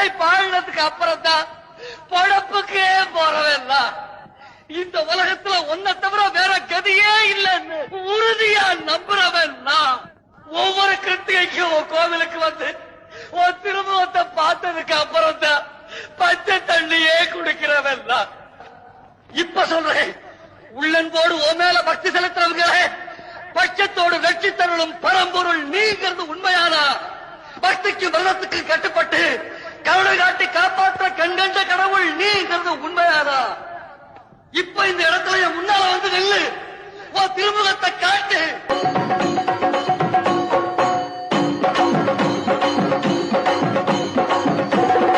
Life ஆழ்னதுக்கு அப்புறம் தான் பொழப்புக்கே போறவெல்லாம் இந்த உலகத்துல ஒன்ன தவிர வேற கதியே இல்லைன்னு உறுதியா நம்புறவன் நான். ஒவ்வொரு கிருத்திகைக்கும் உன் கோவிலுக்கு வந்து உன் திருமுகத்தை பார்த்ததுக்கு அப்புறம் தான் பச்சை தண்ணியே குடிக்கிறவன் நான். இப்ப சொல்றேன், உள்ளன்போடு உன் மேல பக்தி செலுத்துறவங்களே, பட்சத்தோடு வெற்றி தருளும் பரம்பொருள் நீங்கிறது உண்மையானா? பக்திக்கு விரதத்துக்கு கட்டுப்பட்டு கருணை காட்டி காப்பாற்ற கண்கண்ட கடவுள் நீங்கிறது உண்மையானா? இப்ப இந்த இடத்துல என் முன்னால வந்து நில்லு, உன் திருமுகத்தை காட்டு.